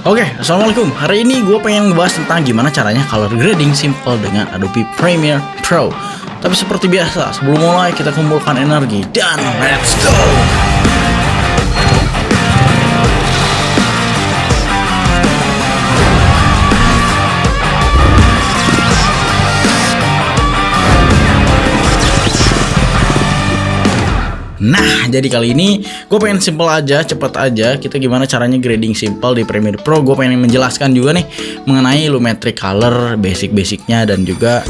Oke, assalamualaikum. Hari ini gue pengen ngebahas tentang gimana caranya color grading simple dengan Adobe Premiere Pro. Tapi seperti biasa, sebelum mulai kita kumpulkan energi dan let's go. Nah, jadi kali ini gue pengen simple aja, cepet aja. Kita gimana caranya grading simple di Premiere Pro. Gue pengen menjelaskan juga nih mengenai lumetric color, basic-basicnya dan juga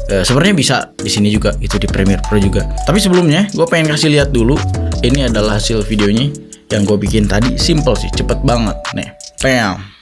sebenarnya bisa di sini juga, itu di Premiere Pro juga. Tapi sebelumnya gue pengen kasih lihat dulu. Ini adalah hasil videonya yang gue bikin tadi, simple sih, cepet banget nih. Bam.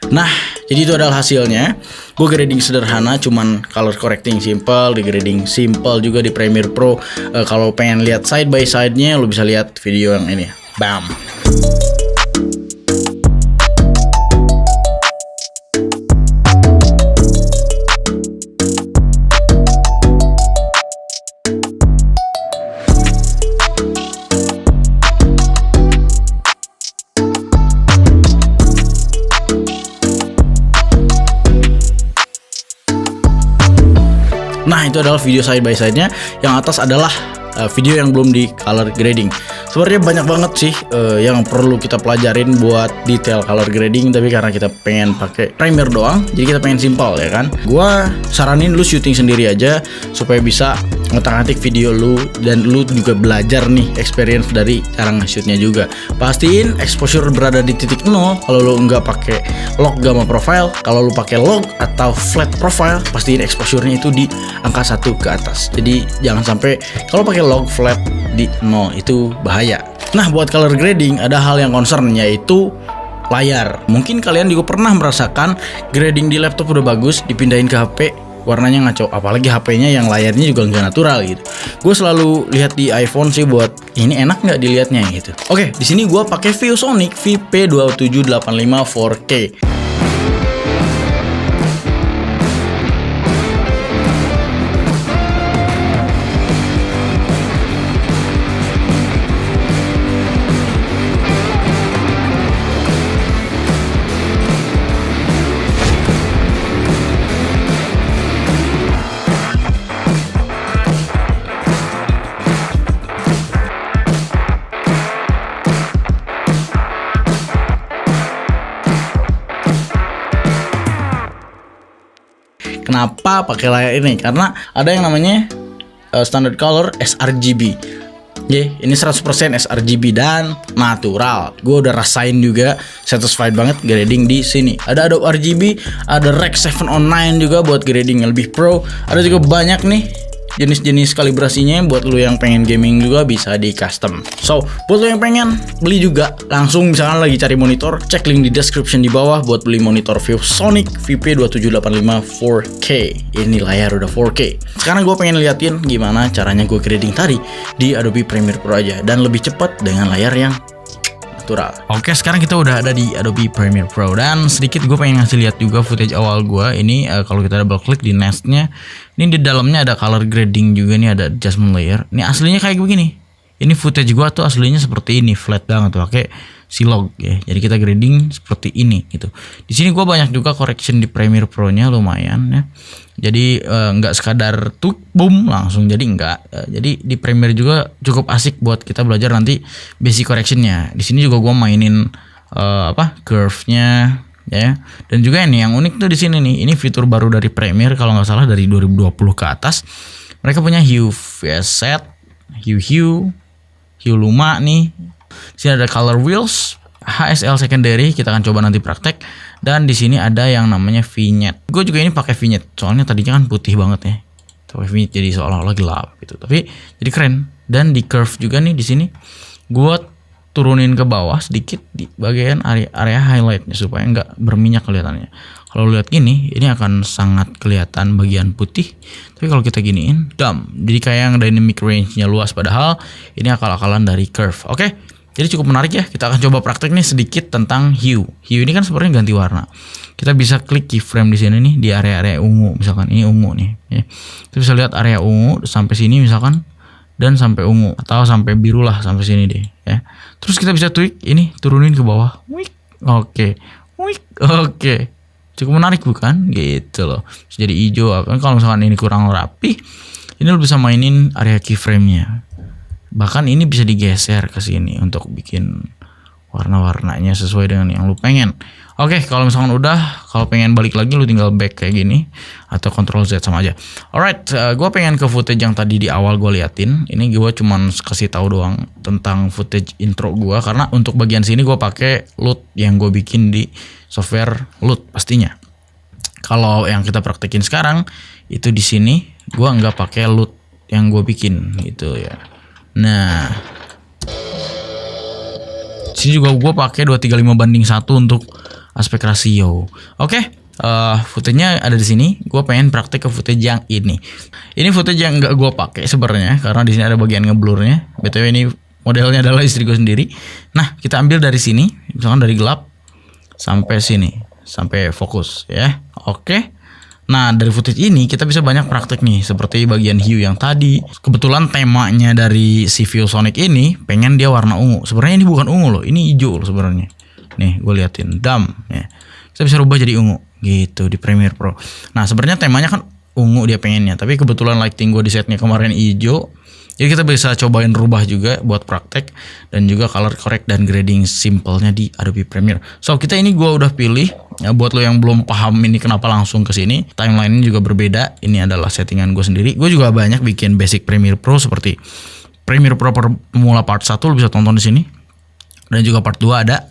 Nah, jadi itu adalah hasilnya. Gue grading sederhana, cuman color correcting simple, di grading simple juga di Premiere Pro. Kalau pengen lihat side by side-nya, lo bisa lihat video yang ini. Bam. Nah, itu adalah video side by side-nya. Yang atas adalah video yang belum di color grading. Sebenarnya banyak banget sih yang perlu kita pelajarin buat detail color grading, tapi karena kita pengen pakai Premiere doang, jadi kita pengen simple ya kan. Gua saranin lu syuting sendiri aja supaya bisa ngotak-ngatik video lu, dan lu juga belajar nih experience dari cara nge-shootnya juga. Pastiin exposure berada di titik 0 kalau lu nggak pakai log gamma profile. Kalau lu pakai log atau flat profile, pastiin exposure-nya itu di angka 1 ke atas. Jadi jangan sampai kalau pakai log flat di 0, itu bahaya. Nah, buat color grading ada hal yang concern, yaitu layar. Mungkin kalian juga pernah merasakan grading di laptop udah bagus, dipindahin ke HP warnanya ngaco, apalagi HP-nya yang layarnya juga nggak natural gitu. Gue selalu lihat di iPhone sih buat ini enak nggak dilihatnya gitu. Oke, di sini gue pakai ViewSonic VP2785 4K. Kenapa pakai layar ini? Karena ada yang namanya standard color sRGB. Ini 100% sRGB dan natural. Gue udah rasain juga, satisfied banget grading di sini. Ada Adobe RGB, ada Rec 709 juga buat grading yang lebih pro. Ada juga banyak nih jenis-jenis kalibrasinya. Buat lu yang pengen gaming juga bisa di custom. So, buat lu yang pengen beli juga, langsung misalkan lagi cari monitor, cek link di description di bawah buat beli monitor ViewSonic VP2785 4K. Ini layar udah 4K. Sekarang gue pengen liatin gimana caranya gue grading tadi di Adobe Premiere Pro aja, dan lebih cepat dengan layar yang natural. Oke, sekarang kita udah ada di Adobe Premiere Pro, dan sedikit gue pengen ngasih lihat juga footage awal gue. Ini kalau kita double klik di nestnya, ini di dalamnya ada color grading juga nih, ada adjustment layer. Ini aslinya kayak begini. Ini footage gue tuh aslinya seperti ini, flat banget tuh, pakai silog ya. Jadi kita grading seperti ini gitu. Di sini gue banyak juga correction di Premiere Pro-nya lumayan ya. Jadi nggak sekadar tuh boom langsung, jadi nggak. Jadi di Premiere juga cukup asik buat kita belajar nanti basic correctionnya. Di sini juga gue mainin curve-nya ya. Dan juga ini yang unik tuh di sini nih. Ini fitur baru dari Premiere kalau nggak salah dari 2020 ke atas. Mereka punya hue set, hue luma nih. Di sini ada color wheels, HSL secondary, kita akan coba nanti praktek. Dan di sini ada yang namanya vignette. Gue juga ini pakai vignette, soalnya tadinya kan putih banget ya. Pakai vignette jadi seolah-olah gelap gitu. Tapi jadi keren. Dan di curve juga nih di sini, gue turunin ke bawah sedikit di bagian area highlightnya supaya nggak berminyak kelihatannya. Kalau lihat gini, ini akan sangat kelihatan bagian putih. Tapi kalau kita giniin, jadi kayak yang dynamic range-nya luas, padahal ini akal-akalan dari curve. Oke, jadi cukup menarik ya. Kita akan coba praktek nih sedikit tentang hue. Hue ini kan sebenarnya ganti warna. Kita bisa klik keyframe di sini nih di area-area ungu, misalkan ini ungu nih. Ya. Kita bisa lihat area ungu sampai sini misalkan, dan sampai ungu atau sampai biru lah sampai sini deh. Ya. Terus kita bisa tweak ini, turunin ke bawah. Oke. Cukup menarik bukan? Gitu loh. Bisa jadi hijau. Kalau misalkan ini kurang rapi, ini lo bisa mainin area keyframe-nya. Bahkan ini bisa digeser ke sini untuk bikin warna-warnanya sesuai dengan yang lu pengen. Oke, kalau misalkan udah, kalau pengen balik lagi lu tinggal back kayak gini atau Ctrl Z sama aja. Alright, gue pengen ke footage yang tadi di awal gue liatin. Ini gue cuman kasih tahu doang tentang footage intro gue, karena untuk bagian sini gue pakai LUT yang gue bikin di software LUT pastinya. Kalau yang kita praktekin sekarang itu di sini gue nggak pakai LUT yang gue bikin gitu ya. Nah, sini juga gue pakai 235:1 untuk aspek rasio. Oke, footage-nya ada di sini. Gue pengen praktek ke footage yang ini. Ini footage yang nggak gue pakai sebenarnya karena di sini ada bagian ngeblurnya. BTW ini modelnya adalah istri gue sendiri. Nah, kita ambil dari sini, misalkan dari gelap sampai sini, sampai fokus ya. Oke. Nah, dari footage ini kita bisa banyak praktek nih, seperti bagian hue yang tadi. Kebetulan temanya dari si ViewSonic ini pengen dia warna ungu. Sebenarnya ini bukan ungu loh, ini hijau loh sebenarnya. Nih, gue liatin ya. Kita bisa rubah jadi ungu gitu di Premiere Pro. Nah, sebenarnya temanya kan ungu dia pengennya, tapi kebetulan lighting gue di setnya kemarin hijau. Jadi kita bisa cobain rubah juga buat praktek, dan juga color correct dan grading simpelnya di Adobe Premiere. So, kita ini gue udah pilih ya, buat lo yang belum paham ini kenapa langsung ke sini. Timeline ini juga berbeda. Ini adalah settingan gue sendiri. Gue juga banyak bikin basic Premiere Pro seperti Premiere Pro pemula part 1 lo bisa tonton di sini. Dan juga part 2 ada.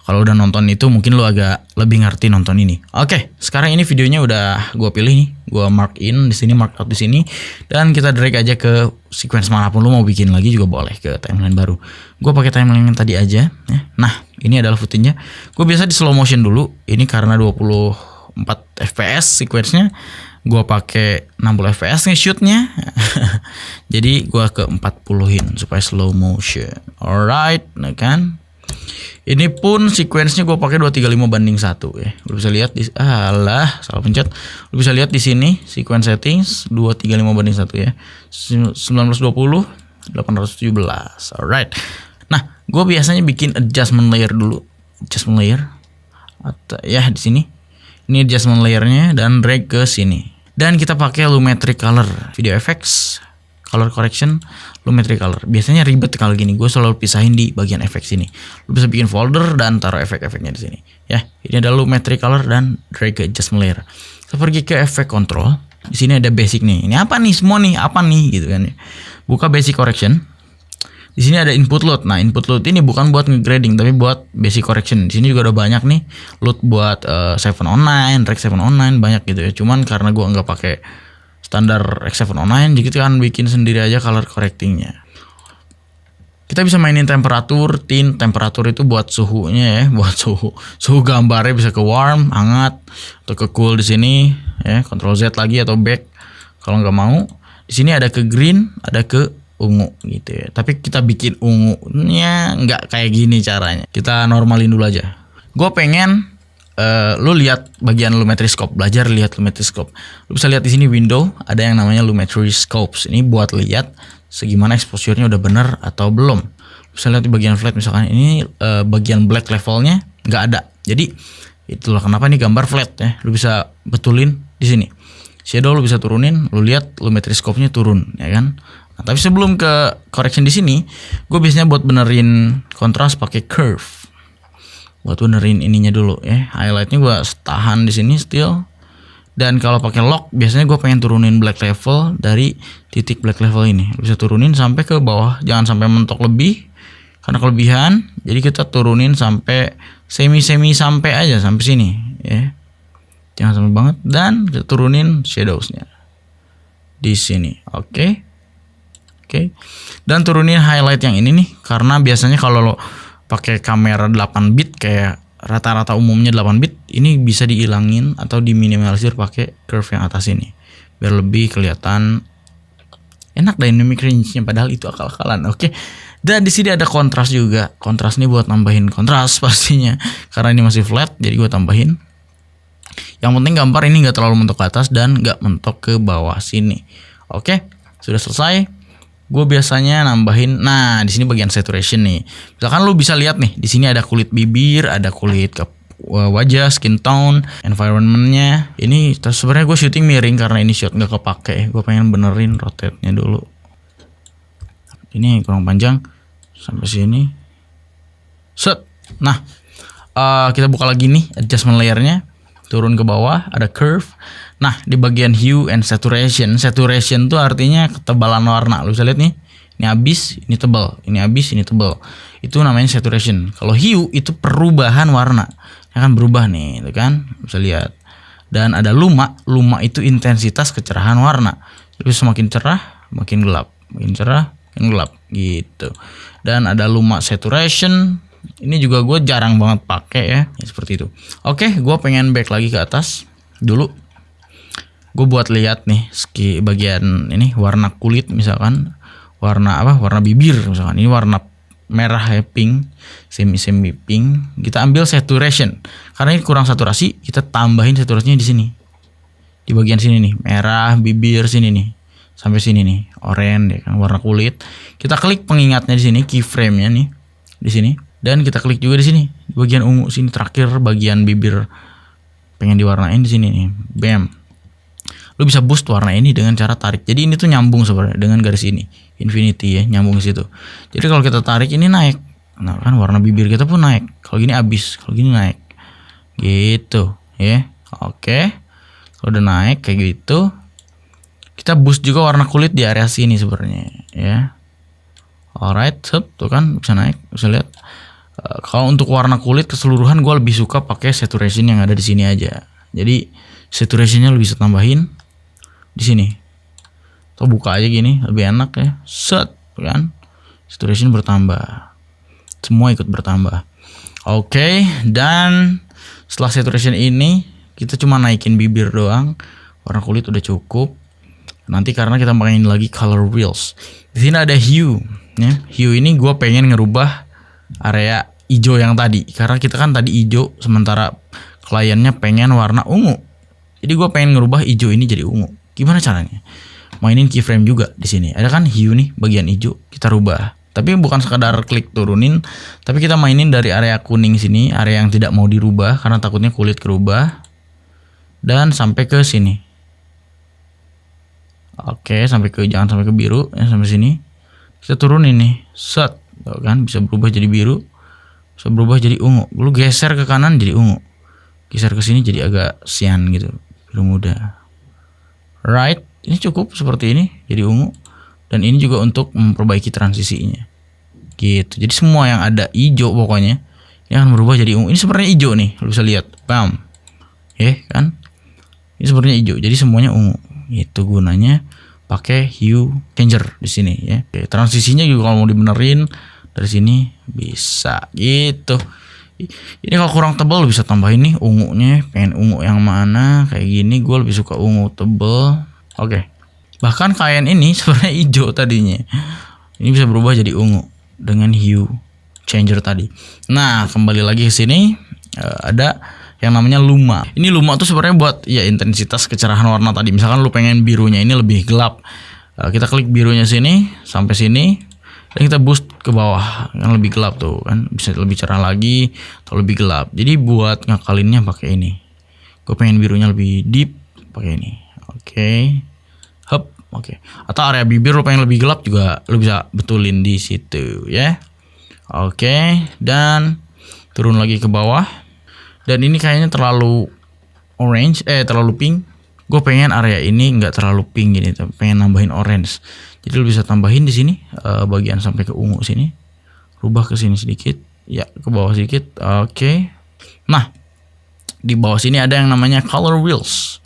Kalau udah nonton itu mungkin lo agak lebih ngerti nonton ini. Oke, sekarang ini videonya udah gue pilih nih. Gue mark in di sini, mark out di sini, dan kita drag aja ke sequence manapun lo mau bikin lagi juga boleh ke timeline baru. Gue pakai timeline yang tadi aja. Ya. Nah, ini adalah footage-nya. Gue biasa di slow motion dulu. Ini karena 24 fps sequence-nya. Gue pakai 60 fps nge-shoot-nya. Jadi gue ke 40-in supaya slow motion. Alright, nah kan. Ini pun sequence-nya gue pakai 235:1 ya. Lu bisa lihat di salah pencet. Lu bisa lihat di sini sequence settings 235:1 ya. 1920 817. Alright. Nah, gue biasanya bikin adjustment layer dulu. Adjustment layer. Atau ya di sini. Ini adjustment layernya dan drag ke sini. Dan kita pakai Lumetri Color, Video Effects, Color Correction, Lumetri Color. Biasanya ribet kalau gini, gue selalu pisahin di bagian efek sini. Lu bisa bikin folder dan taruh efek-efeknya di sini. Ya, ini adalah Lumetri Color dan drag ke adjustment layer. Kita pergi ke efek control. Di sini ada basic nih. Ini apa nih semua nih? Apa nih gitu kan? Buka basic correction. Di sini ada input load. Nah, input load ini bukan buat ngegrading tapi buat basic correction. Di sini juga ada banyak nih load buat 709, Rec 709 banyak gitu ya. Cuman karena gue nggak pakai standar Rec 709, jadi kita kan bikin sendiri aja color correctingnya. Kita bisa mainin temperatur, tint. Temperatur itu buat suhunya ya, buat suhu gambarnya bisa ke warm, hangat, atau ke cool di sini ya. Ctrl Z lagi atau back kalau nggak mau. Di sini ada ke green, ada ke ungu gitu ya. Tapi kita bikin ungunya nggak kayak gini caranya. Kita normalin dulu aja. Gue pengen lu lihat bagian Lumetri Scope, belajar lihat Lumetri Scope. Lu bisa lihat di sini window ada yang namanya Lumetri Scopes. Ini buat lihat segimana exposure-nya udah bener atau belum. Lu bisa lihat di bagian flat misalkan ini bagian black levelnya nggak ada. Jadi itulah kenapa ini gambar flat ya. Lu bisa betulin di sini. Shadow lu bisa turunin, lu lihat Lumetri Scope-nya turun ya kan. Nah, tapi sebelum ke correction di sini, gue biasanya buat benerin kontras pakai curve. Buat benerin ininya dulu ya. Highlightnya gue tahan di sini still. Dan kalau pakai lock, biasanya gue pengen turunin black level dari titik black level ini. Bisa turunin sampai ke bawah, jangan sampai mentok lebih karena kelebihan. Jadi kita turunin sampai semi sampai aja sampai sini ya. Jangan sampai banget, dan kita turunin shadowsnya di sini. Oke, Oke. Dan turunin highlight yang ini nih, karena biasanya kalau lo pakai kamera 8 bit kayak rata-rata umumnya 8 bit, ini bisa dihilangin atau diminimalisir pakai curve yang atas ini biar lebih kelihatan enak dynamic range-nya, padahal itu akal-akalan. Oke. Dan di sini ada kontras juga. Kontras ini buat nambahin kontras pastinya, karena ini masih flat jadi gue tambahin. Yang penting gambar ini nggak terlalu mentok ke atas dan nggak mentok ke bawah sini. Oke, sudah selesai. Gue biasanya nambahin. Nah, di sini bagian saturation nih. Misalkan lu bisa lihat nih, di sini ada kulit bibir, ada kulit wajah, skin tone, environmentnya. Ini sebenarnya gue syuting miring karena ini shot nggak kepake. Gue pengen benerin rotate-nya dulu. Ini kurang panjang sampai sini. Set. Nah, kita buka lagi nih adjustment layernya. Turun ke bawah ada curve. Nah, di bagian hue and saturation. Saturation tuh artinya ketebalan warna. Lu bisa lihat nih. Ini habis, ini tebal. Ini habis, ini tebal. Itu namanya saturation. Kalau hue itu perubahan warna. Ya kan berubah nih, itu kan. Bisa lihat. Dan ada luma. Luma itu intensitas kecerahan warna. Jadi semakin cerah, makin gelap. Makin cerah, makin gelap gitu. Dan ada luma saturation. Ini juga gue jarang banget pakai ya, seperti itu. Oke, gue pengen back lagi ke atas dulu. Gue buat lihat nih bagian ini warna kulit, misalkan warna apa? Warna bibir misalkan. Ini warna merah ya, pink, semi pink. Kita ambil saturation. Karena ini kurang saturasi, kita tambahin saturasinya di sini. Di bagian sini nih, merah bibir sini nih. Sampai sini nih, oranye ya kan, warna kulit. Kita klik pengingatnya di sini, keyframe-nya nih di sini. Dan kita klik juga di sini, di bagian ungu sini terakhir bagian bibir pengen diwarnain di sini nih. Bam. Lu bisa boost warna ini dengan cara tarik. Jadi ini tuh nyambung sebenarnya dengan garis ini. Infinity ya, nyambung ke situ. Jadi kalau kita tarik ini naik. Nah, kan warna bibir kita pun naik. Kalau gini habis, kalau gini naik. Gitu, ya. Oke. Kalau udah naik kayak gitu, kita boost juga warna kulit di area sini sebenarnya, ya. Alright, tuh kan bisa naik, bisa lihat. Kalau untuk warna kulit keseluruhan gue lebih suka pakai saturation yang ada di sini aja. Jadi saturationnya lu bisa tambahin di sini. Atau buka aja gini lebih enak ya. Set kan. Saturation bertambah. Semua ikut bertambah. Oke, dan setelah saturation ini kita cuma naikin bibir doang. Warna kulit udah cukup. Nanti karena kita mainin lagi color wheels. Di sini ada hue ya. Hue ini gue pengen ngerubah area hijau yang tadi, karena kita kan tadi hijau sementara kliennya pengen warna ungu. Jadi gue pengen ngerubah hijau ini jadi ungu. Gimana caranya? Mainin keyframe juga di sini. Ada kan hue nih bagian hijau, kita rubah. Tapi bukan sekadar klik turunin, tapi kita mainin dari area kuning sini, area yang tidak mau dirubah karena takutnya kulit kerubah. Dan sampai ke sini. Oke, jangan sampai ke biru ya, sampai sini. Kita turunin nih. Set. Tuh kan bisa berubah jadi biru, bisa berubah jadi ungu. Lu geser ke kanan jadi ungu, geser ke sini jadi agak cyan gitu, biru muda. Right, ini cukup seperti ini jadi ungu. Dan ini juga untuk memperbaiki transisinya gitu. Jadi semua yang ada hijau pokoknya ini akan berubah jadi ungu. Ini sebenarnya hijau nih, lu bisa lihat, bam, kan? Ini sebenarnya hijau, jadi semuanya ungu. Itu gunanya pakai hue changer di sini ya. Oke, transisinya juga kalau mau dibenerin dari sini bisa gitu. Ini kalau kurang tebal bisa tambahin nih ungunya. Pengen ungu yang mana? Kayak gini, gue lebih suka ungu tebal. Oke. Bahkan kain ini sebenarnya hijau tadinya. Ini bisa berubah jadi ungu dengan hue changer tadi. Nah, kembali lagi ke sini ada yang namanya luma. Ini luma tuh sebenarnya buat ya intensitas kecerahan warna tadi. Misalkan lu pengen birunya ini lebih gelap, kita klik birunya sini sampai sini dan kita boost ke bawah yang lebih gelap tuh kan, bisa lebih cerah lagi atau lebih gelap. Jadi buat ngakalinnya pakai ini. Gue pengen birunya lebih deep, pakai ini. Oke. Hup, oke. Atau area bibir lu pengen lebih gelap juga lu bisa betulin di situ ya. Oke, dan turun lagi ke bawah. Dan ini kayaknya terlalu orange, terlalu pink. Gue pengen area ini nggak terlalu pink gini, pengen nambahin orange. Jadi lu bisa tambahin di sini bagian sampai ke ungu sini. Rubah ke sini sedikit, ya ke bawah sedikit. Oke. Nah, di bawah sini ada yang namanya color wheels.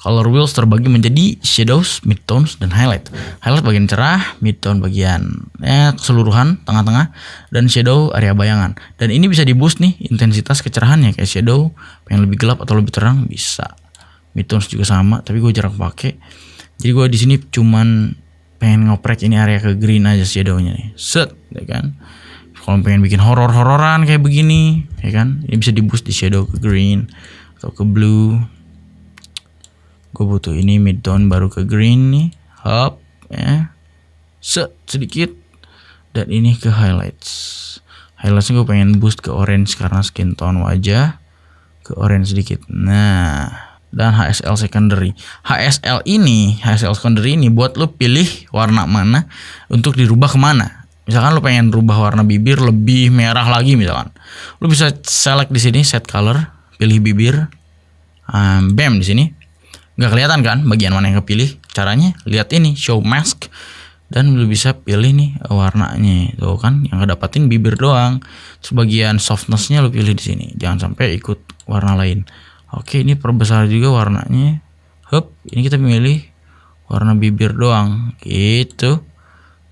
Color wheels terbagi menjadi shadows, midtones, dan highlight. Highlight bagian cerah, midtone bagian keseluruhan tengah-tengah, dan shadow area bayangan. Dan ini bisa di boost nih intensitas kecerahannya, kayak shadow pengen lebih gelap atau lebih terang bisa. Midtones juga sama, tapi gue jarang pakai. Jadi gue di sini cuman pengen ngoprek ini area ke green aja shadownya nih. Set, ya kan? Kalau pengen bikin horor-hororan kayak begini, ya kan? Ini bisa di boost di shadow ke green atau ke blue. Gue butuh ini midtone baru ke green nih, hop, ya, sedikit, dan ini ke highlights. Highlightsnya gue pengen boost ke orange karena skin tone wajah, ke orange sedikit. Nah, dan HSL secondary. HSL secondary ini buat lo pilih warna mana untuk dirubah kemana. Misalkan lo pengen rubah warna bibir lebih merah lagi misalkan, lo bisa select di sini set color, pilih bibir, bam di sini. Nggak kelihatan kan bagian mana yang kepilih. Caranya lihat ini show mask, dan lu bisa pilih nih warnanya tuh kan, yang kedapatin bibir doang. Terus bagian softnessnya lu pilih di sini, jangan sampai ikut warna lain. Oke, ini perbesar juga warnanya. Hup, ini kita pilih warna bibir doang gitu.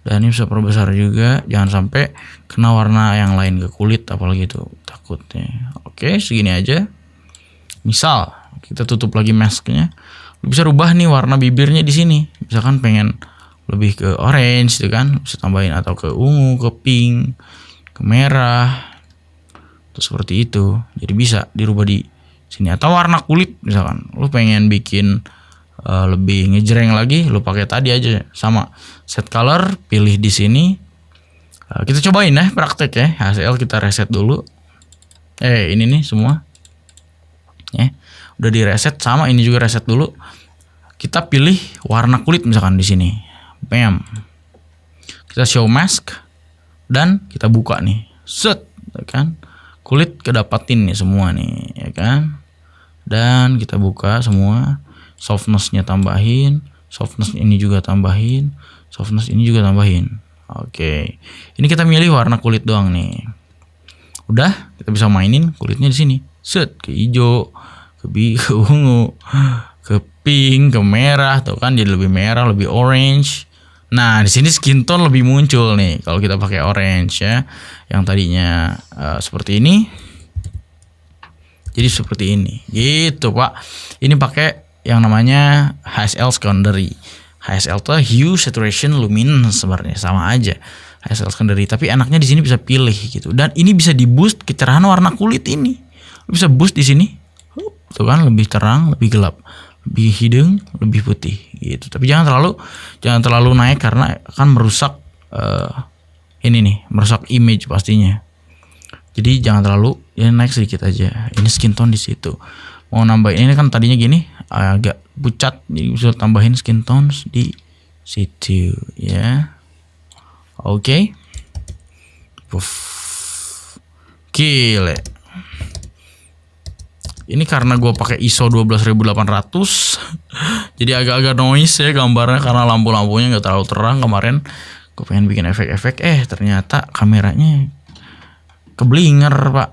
Dan ini bisa perbesar juga, jangan sampai kena warna yang lain ke kulit apalagi itu takutnya. Oke, segini aja. Misal kita tutup lagi masknya, lu bisa rubah nih warna bibirnya di sini. Misalkan pengen lebih ke orange gitu kan, bisa tambahin atau ke ungu, ke pink, ke merah, terus seperti itu. Jadi bisa dirubah di sini. Atau warna kulit misalkan, lu pengen bikin lebih ngejreng lagi, lu pakai tadi aja sama set color, pilih di sini. Kita cobain ya praktek ya. HSL kita reset dulu. Ini nih semua. Udah di reset, sama ini juga reset dulu. Kita pilih warna kulit misalkan di sini. Bam. Kita show mask dan kita buka nih. Set, ya kan? Kulit kedapatin nih semua nih, ya kan? Dan kita buka semua. Softness-nya tambahin, softness ini juga tambahin, softness ini juga tambahin. Oke. Ini kita milih warna kulit doang nih. Udah, kita bisa mainin kulitnya di sini. Set, ke hijau, ke ungu, ke pink, ke merah, tuh kan jadi lebih merah, lebih orange. Nah, di sini skin tone lebih muncul nih kalau kita pakai orange ya. Yang tadinya seperti ini jadi seperti ini. Gitu, Pak. Ini pakai yang namanya HSL secondary. HSL tuh hue, saturation, luminance sebenarnya sama aja. HSL secondary, tapi enaknya di sini bisa pilih gitu. Dan ini bisa di boost kecerahan warna kulit ini. Bisa boost di sini. Tuh kan lebih terang, lebih gelap, lebih hidung, lebih putih gitu. Tapi jangan terlalu naik karena akan merusak ini nih, merusak image pastinya. Jadi jangan terlalu, ya naik sedikit aja. Ini skin tone di situ. Mau nambahin ini kan tadinya gini, agak pucat, jadi bisa tambahin skin tones di situ ya. Oke. Gile. Ini karena gue pakai ISO 12800 jadi agak-agak noise ya gambarnya karena lampu-lampunya nggak terlalu terang. Kemarin gue pengen bikin efek-efek, ternyata kameranya keblinger, Pak.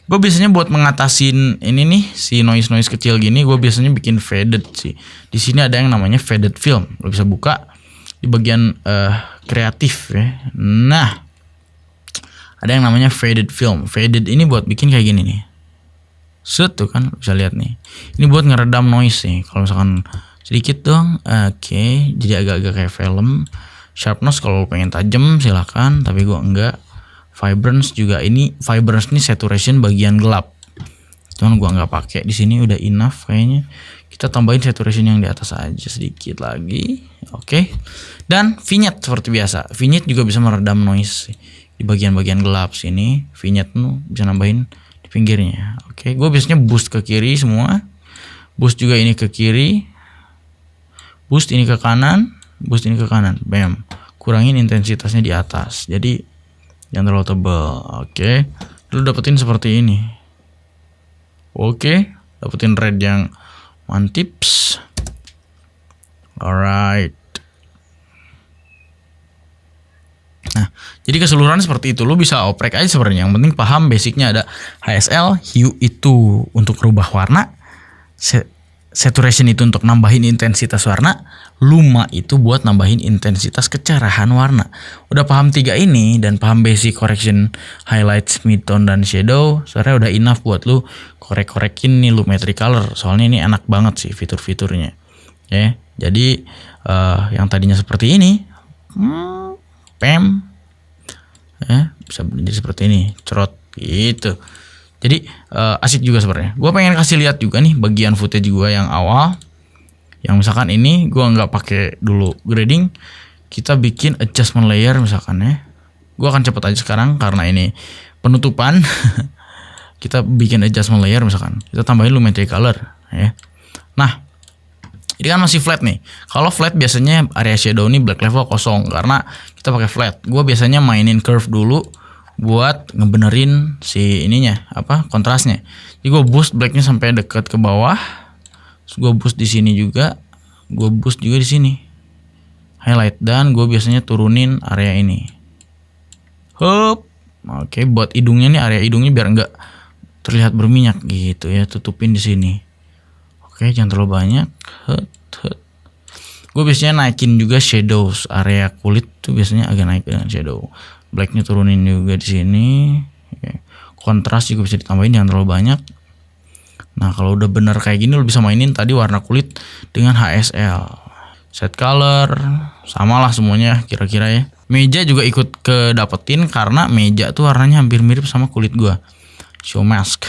Gue biasanya buat mengatasin ini nih si noise kecil gini, gue biasanya bikin faded sih. Di sini ada yang namanya faded film, lo bisa buka di bagian kreatif ya. Nah, ada yang namanya faded film. Faded ini buat bikin kayak gini nih. Set tuh kan bisa lihat nih. Ini buat ngeredam noise nih. Kalau misalkan sedikit dong, oke, jadi agak-agak kayak film. Sharpness kalau pengen tajam silahkan, tapi gue enggak. Vibrance juga, ini vibrance ini saturation bagian gelap. Cuman gue nggak pakai di sini, udah enough kayaknya. Kita tambahin saturation yang di atas aja sedikit lagi, oke. Dan vignette seperti biasa. Vignette juga bisa meredam noise di bagian-bagian gelap sini. Vignette tuh bisa nambahin di pinggirnya. Oke, gue biasanya boost ke kiri semua. Boost juga ini ke kiri. Boost ini ke kanan. Boost ini ke kanan. Bam. Kurangin intensitasnya di atas. Jadi jangan terlalu tebal. Oke. Lu dapetin seperti ini. Oke. Dapetin red yang mantips. Alright. Nah, jadi keseluruhan seperti itu. Lu bisa oprek aja sebenarnya. Yang penting paham basicnya ada HSL, hue itu untuk rubah warna. saturation itu untuk nambahin intensitas warna, luma itu buat nambahin intensitas kecerahan warna. Udah paham 3 ini dan paham basic correction highlights, midtone dan shadow, sebenarnya udah enough buat lu korek-korekin nih lumetri color. Soalnya ini enak banget sih fitur-fiturnya. Ya, jadi yang tadinya seperti ini, ya, bisa jadi seperti ini, cerot gitu. Jadi asik juga sebenarnya. Gue pengen kasih lihat juga nih bagian footage gue yang awal, yang misalkan ini gue nggak pakai dulu grading, kita bikin adjustment layer misalkan ya. Gue akan cepet aja sekarang karena ini penutupan. Kita bikin adjustment layer misalkan, kita tambahin lumetri color ya. Nah, ini kan masih flat nih. Kalau flat biasanya area shadow ini black level kosong karena kita pakai flat. Gue biasanya mainin curve dulu buat ngebenerin si ininya kontrasnya. Jadi gue boost blacknya sampai deket ke bawah. Terus gue boost di sini juga. Gue boost juga di sini. Highlight dan gue biasanya turunin area ini. Hup. Oke, buat hidungnya nih, area hidungnya biar enggak terlihat berminyak gitu ya. Tutupin di sini. Oke, jangan terlalu banyak. Gue biasanya naikin juga shadows, area kulit tuh biasanya agak naik dengan shadow. Blacknya turunin juga di sini. Kontras juga bisa ditambahin, jangan terlalu banyak. Nah, kalau udah bener kayak gini lo bisa mainin tadi warna kulit dengan HSL. Set color, samalah semuanya kira-kira ya. Meja juga ikut kedapetin karena meja tuh warnanya hampir mirip sama kulit gua. Show mask.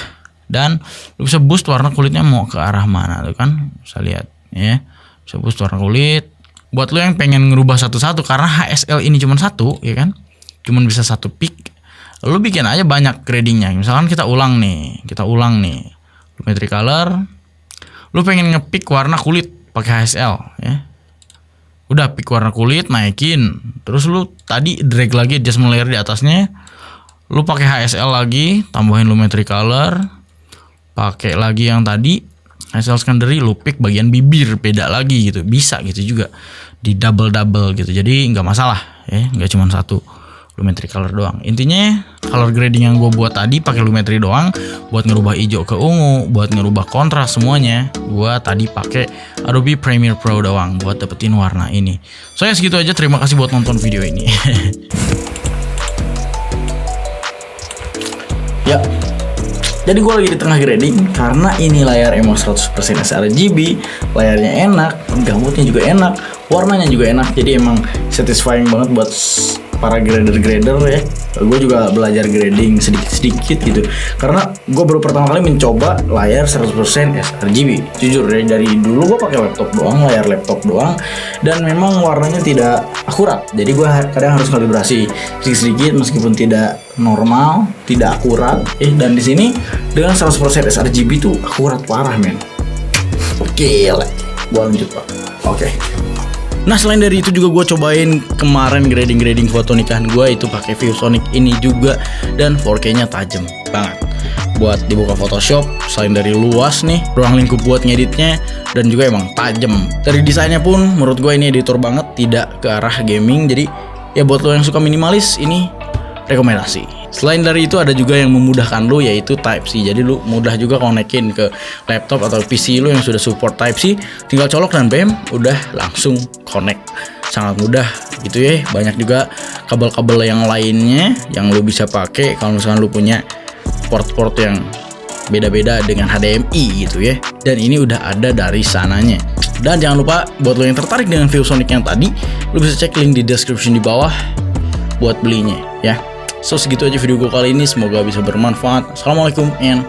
Dan lu bisa boost warna kulitnya mau ke arah mana tuh kan, bisa lihat ya. Bisa boost warna kulit. Buat lu yang pengen ngerubah satu-satu karena HSL ini cuma satu ya kan, cuman bisa satu pick, lu bikin aja banyak gradingnya. Misalkan kita ulang nih lumetri color, lu pengen ngepick warna kulit pakai HSL ya. Udah pick warna kulit, naikin, terus lu tadi drag lagi adjustment layer di atasnya, lu pakai HSL lagi, tambahin lumetri color, pakai lagi yang tadi HSL secondary, lu pick bagian bibir beda lagi gitu, bisa gitu juga di double gitu. Jadi nggak masalah ya, nggak cuma satu lumetri color doang. Intinya color grading yang gue buat tadi pakai lumetri doang, buat ngerubah hijau ke ungu, buat ngerubah kontras semuanya. Gue tadi pakai Adobe Premiere Pro doang buat dapetin warna ini. Soalnya segitu aja, terima kasih buat nonton video ini. Ya. Jadi gue lagi di tengah grading karena ini layar emang 100% sRGB, layarnya enak, gambutnya juga enak, warnanya juga enak. Jadi emang satisfying banget buat para grader ya. Gue juga belajar grading sedikit-sedikit gitu. Karena gue baru pertama kali mencoba layar 100% sRGB. Jujur ya, dari dulu gue pakai layar laptop doang, dan memang warnanya tidak akurat. Jadi gue kadang harus kalibrasi sedikit-sedikit meskipun tidak normal, tidak akurat. Dan di sini dengan 100% sRGB tuh akurat parah men. Oke, gue lanjut pak. Oke. Nah, selain dari itu juga gue cobain kemarin grading foto nikahan gue itu pakai ViewSonic ini juga, dan 4K-nya tajam banget. Buat dibuka Photoshop, selain dari luas nih ruang lingkup buat ngeditnya, dan juga emang tajam. Dari desainnya pun menurut gue ini editor banget, tidak ke arah gaming. Jadi ya buat lo yang suka minimalis, ini rekomendasi. Selain dari itu ada juga yang memudahkan lo, yaitu Type-C. Jadi lo mudah juga konekin ke laptop atau PC lo yang sudah support Type-C, tinggal colok dan bam, udah langsung connect. Sangat mudah gitu ya. Banyak juga kabel-kabel yang lainnya yang lo bisa pakai kalau misalkan lo punya port-port yang beda-beda dengan HDMI gitu ya. Dan ini udah ada dari sananya. Dan jangan lupa buat lo yang tertarik dengan ViewSonic yang tadi, lo bisa cek link di description di bawah buat belinya ya. So segitu aja video gue kali ini, semoga bisa bermanfaat. Assalamualaikum and